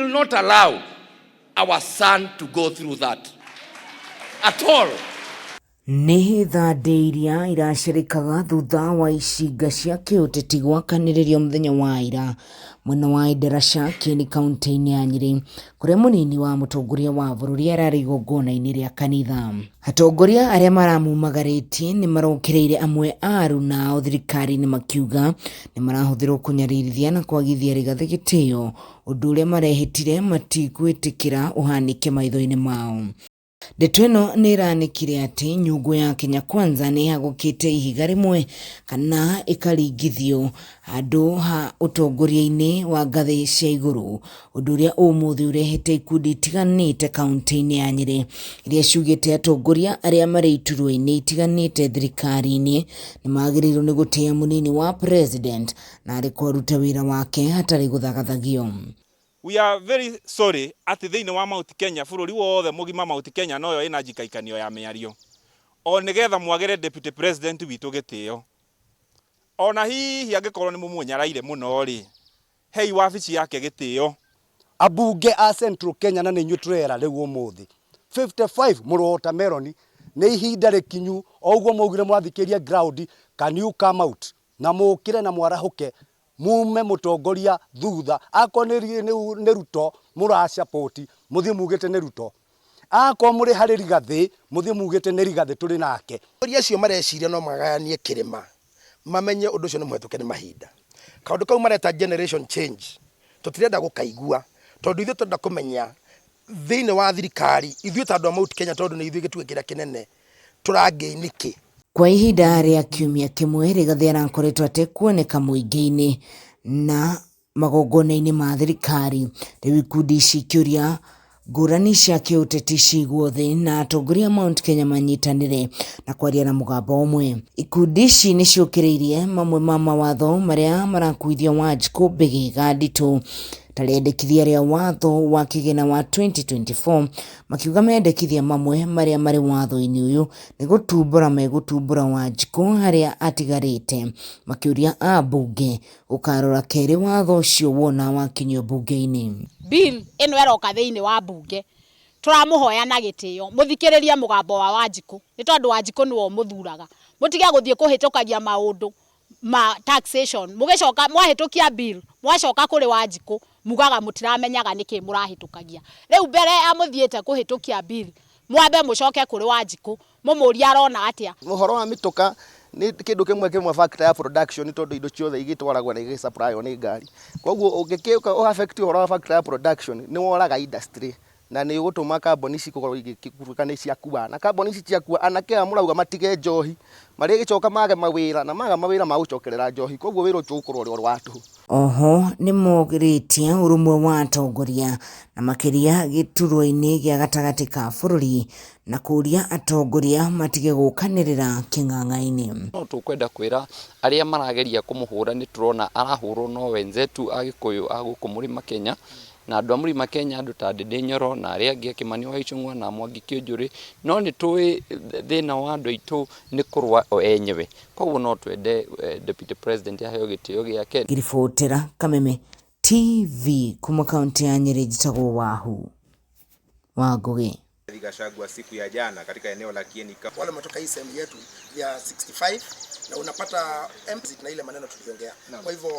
will not allow our son to go through that at all. Nĩ thandĩ iria iracirĩkaga thutha wa icinga cia kĩũteti gwakanĩrĩrio mũthenya wa ira mwena wa Endarasha Kieni kaunti-inĩ ya Nyeri, kũrĩa mũnini wa mũtongoria wa bũrũri ararĩ igongona-inĩ rĩa kanitha. Atongoria arĩa maramumagarĩtie nĩ marokĩrĩire amwe a aruna ao thirikari-inĩ makiuga nĩ marahũthĩrwo kũnyararithia na kwagithia Rigathĩ gĩtĩo, ũndũ ũrĩa marehĩtire matigwĩtĩkĩra ũhanĩke maitho-inĩ mao. Ndeto ĩno nĩ ĩranĩkire atĩ nyũngũ ya Kenya Kwanza nĩ yagũkĩte ihiga rĩmwe kana ĩkaringithio handũ ha ũtongoria-inĩ wa ngathĩ cia igũrũ, ũndũ ũrĩa ũmũthĩ ũrehete ikundi itiganĩte kaunti-inĩ ya Nyeri, iria ciugĩte atongoria arĩa marĩ iturwa-inĩ itiganĩte thirikari-inĩ nĩ magĩrĩirwo nĩ gũtĩa mũnini wa president na arĩ kũruta wĩra wake hatarĩ gũthagathagio. We are very sorry at thĩinĩ wa Mount Kenya bũrũri wothe mũgima Mount Kenya noyo ĩna njikaikanio ya mĩario o nĩgetha mwagere deputy president witũ gĩtĩo. Ona hihi angĩkorwo nĩ mũmuonyaraire mũno rĩ, hei wabici yake gĩtĩo. Abunge a Central Kenya na nĩ inyuĩ tũrera rĩu ũmũthĩ 55 mũrũ watermelon nĩ ihinda rĩkinyu o ũguo mũgire mwathikĩria ground, can you come out na mũkire na mwarahuke mume mũtongoria thutha ako nĩ Ruto mũra support muthie mugite nĩ Ruto, ako mũrĩ harĩ Rigathĩ muthie mugite nĩ Rigathĩ tũrĩ nake. Ũria cio mareciria no magayanie kĩrĩma mamenye ũndũ ũcio nĩ mũhetũke nĩ mahinda. Kaũndũ kau mareta generation change tũtirenda gũkaigua tondũ ithuĩ tũrenda kũmenya thĩinĩ wa thirikari ithuĩ ta andũ a Mount Kenya tondũ nĩ ithuĩ gĩtugĩ kĩrĩa kĩnene tũrangĩi nĩkĩ. Kwa ihinda rĩa kiumia kĩmwe Rigathĩ arakoretwo atekuoneka mũingĩ-inĩ na magongona-inĩ ma thirikari, rĩu ikundi ici ikĩũria ngũrani cia kĩũteti cigwo thĩ na atongoria Mount Kenya manyitanĩre na kwaria na mũgambo ũmwe. Ikundi ici nĩ ciũkĩrĩirie mamwe ma mawatho marĩa marakuithia Wanjikũ Bĩgĩga nditũ ta rĩendekithia rĩa watho wa kĩgĩna wa 2024, makiuga mendekithia mamwe marĩa marĩ watho-inĩ ũyũ nĩ gũtumbũra Wanjikũ harĩa atigarĩte, makĩũria ambunge gũkarora kerĩ watho ũcio wona wakinyio bunge-inĩ. Bill ĩno ĩroka thĩinĩ wa bunge tũramũhoya na gĩtĩo mũthikĩrĩrie mũgambo wa Wanjikũ nĩ tondũ Wanjikũ nĩwe mũthuraga, mũtige gũthiĩ kũhĩtũkagia maũndũ ma taxation mũgĩcoka mwahĩtũkia bill mwacoka kũrĩ Wanjikũ mugaga mũtiramenyaga nĩkĩ mũrahĩtũkagia. Rĩu mbere ya mũthiĩte kũhĩtũkia bill mwambe mũcoke kũrĩ Wanjikũ mũmũria arona atĩa. Ũhoro wa mĩtũka nĩ kĩndũ kĩmwe factor ya production tondũ indo ciothe igĩtwaragwo na igĩsupply nĩ ngari. Koguo ũngĩkĩuka o affect ũhoro wa factor ya production nĩ woraga industry na nĩ ũgũtũma kamboni ici kũgorwo igĩkũruka nĩ ciakua, na kamboni ici ciakua anake a mũrauga matige njohi marĩ gĩcoka mage mawĩra na maga mawĩra ma gũcokerera njohi, koguo wĩra ũcio ũkorwo ũrĩ wa tũhũ. Oho nĩ mogĩrĩtie ũrũmwe wa atongoria na makĩria gĩturwa-inĩ gĩa gatagatĩ ka bũrũri na kũria atongoria matige gũkanĩrĩra kĩng'ang'a-inĩ. No tũkwenda kwĩra arĩa marageria kũmũhũra nĩ tũrona arahũrwo no wenzetu a Gĩkũyũ a gũkũ mũrĩma Kenya na andũ a mũrĩma Kenya andũ ta Ndindi Nyoro na arĩa angĩ Kimani wa Ichung'wa na Mwangi Kĩũnjũrĩ, no nĩ tũĩ thĩna wa andũ aitũ nĩ kũrũa o enyewe, koguo no twende deputy president aheo gĩtĩo gĩake. Ngiribotera Kameme TV kuma kaunti ya Nyeri, njitagwo Wahu wa Ngũgĩ. Gachagua siku ya jana katika eneo la Kieni wale matoka hii sehemu yetu ya 65 na unapata MZ na ile maneno tuliongea. Kwa hivyo